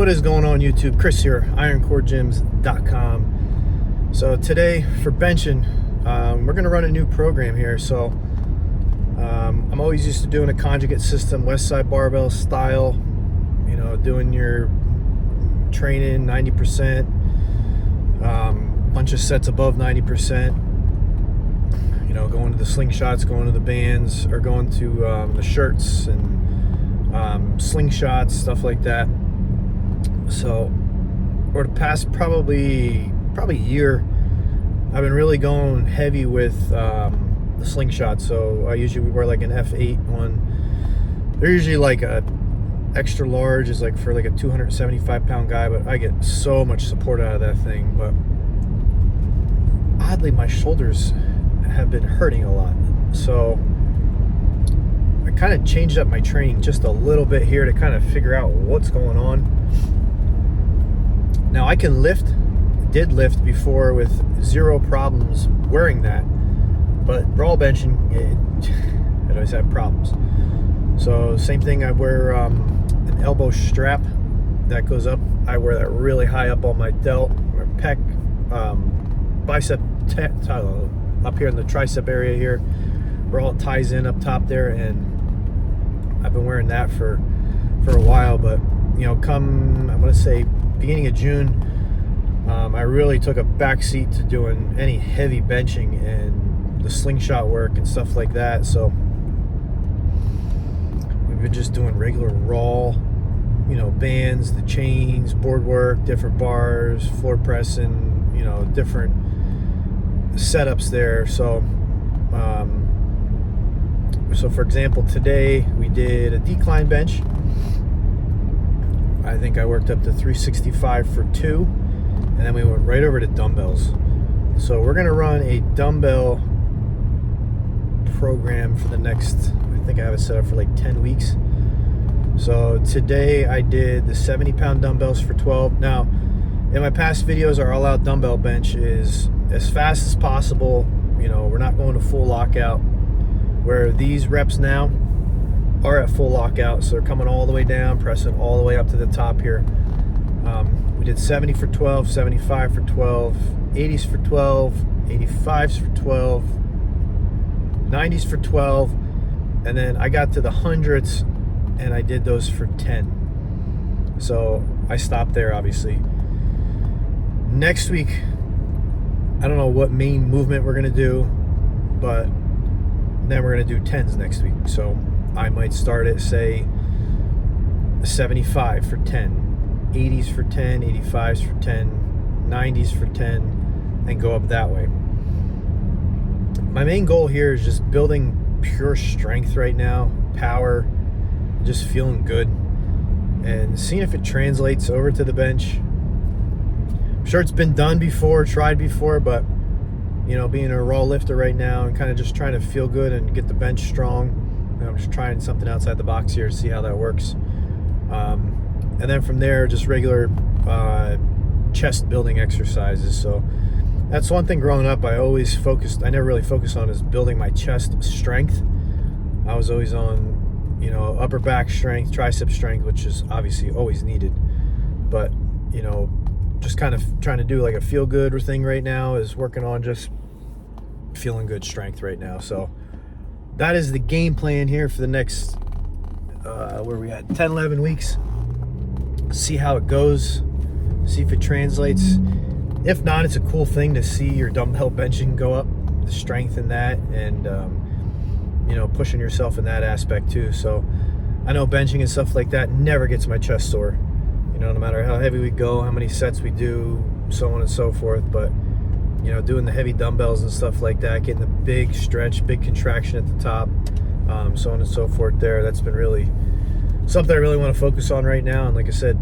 What is going on YouTube? Kris here, ironcoregyms.com. So today for benching, we're going to run a new program here. So I'm always used to doing a conjugate system, Westside Barbell style, you know, doing your training 90%, bunch of sets above 90%, you know, going to the slingshots, going to the bands, or going to the shirts and slingshots, stuff like that. So over the past probably year, I've been really going heavy with the slingshot. So I usually wear like an F8 one. They're usually like a extra large, is like for like a 275 pound guy, but I get so much support out of that thing. But oddly, my shoulders have been hurting a lot. So I kind of changed up my training just a little bit here to kind of figure out what's going on. Now I can did lift before with zero problems wearing that, but raw benching, I always have problems. So same thing, I wear an elbow strap that goes up. I wear that really high up on my delt, my pec, bicep, up here in the tricep area here, where all it ties in up top there, and I've been wearing that for a while. But you know, come, I'm gonna say beginning of June, I really took a backseat to doing any heavy benching and the slingshot work and stuff like that. So we've been just doing regular raw, you know, bands, the chains, board work, different bars, floor pressing, you know, different setups there. So so for example, today we did a decline bench. I think I worked up to 365 for 2, and then we went right over to dumbbells. So we're gonna run a dumbbell program for the next, I think I have it set up for like 10 weeks. So today I did the 70 pound dumbbells for 12. Now in my past videos, our all out dumbbell bench is as fast as possible. You know, we're not going to full lockout, where these reps now are at full lockout, so they're coming all the way down, pressing all the way up to the top here. We did 70 for 12, 75 for 12, 80s for 12, 85s for 12, 90s for 12, and then I got to the hundreds and I did those for 10. So I stopped there, obviously. Next week, I don't know what main movement we're gonna do, but then we're gonna do 10s next week. So I might start at, say, 75 for 10, 80s for 10, 85s for 10, 90s for 10, and go up that way. My main goal here is just building pure strength right now, power, just feeling good, and seeing if it translates over to the bench. I'm sure it's been done before, tried before, but you know, being a raw lifter right now and kind of just trying to feel good and get the bench strong, I'm just trying something outside the box here to see how that works. And then from there, just regular chest building exercises. So that's one thing growing up I never really focused on, is building my chest strength. I was always on, you know, upper back strength, tricep strength, which is obviously always needed. But, you know, just kind of trying to do like a feel good thing right now, is working on just feeling good strength right now. So that is the game plan here for the next, where we at, 10, 11 weeks. See how it goes, see if it translates. If not, it's a cool thing to see your dumbbell benching go up, the strength in that, and you know, pushing yourself in that aspect too. So I know benching and stuff like that never gets my chest sore, you know, no matter how heavy we go, how many sets we do, so on and so forth. But you know, doing the heavy dumbbells and stuff like that, getting the big stretch, big contraction at the top, so on and so forth there, that's been really something I really want to focus on right now. And like I said,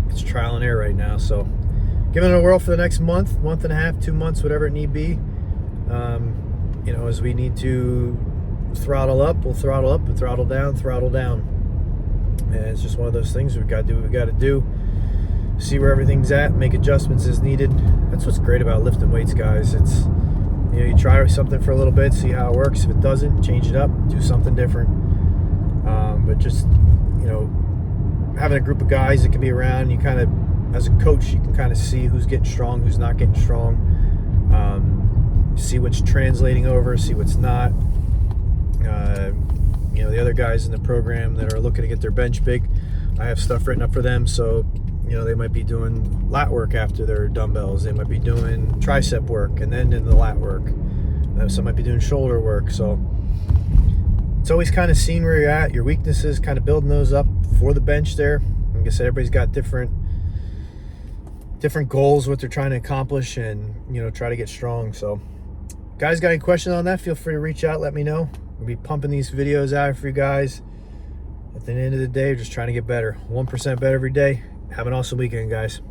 it's trial and error right now. So giving it a whirl for the next month and a half, 2 months, whatever it need be. You know, as we need to throttle up, we'll throttle up, and throttle down. And it's just one of those things. We've got to do what we got to do. See where everything's at, make adjustments as needed. That's what's great about lifting weights, guys. It's, you know, you try something for a little bit, see how it works. If it doesn't, change it up, do something different. But just, you know, having a group of guys that can be around, you kind of, as a coach, you can kind of see who's getting strong, who's not getting strong, see what's translating over, see what's not. You know, the other guys in the program that are looking to get their bench big, I have stuff written up for them. So, you know, they might be doing lat work after their dumbbells. They might be doing tricep work and then in the lat work. Some might be doing shoulder work. So it's always kind of seeing where you're at, your weaknesses, kind of building those up for the bench there. Like I said, everybody's got different goals, what they're trying to accomplish, and, you know, try to get strong. So guys, got any questions on that, feel free to reach out, let me know. We'll be pumping these videos out for you guys. At the end of the day, we're just trying to get better, 1% better every day. Have an awesome weekend, guys.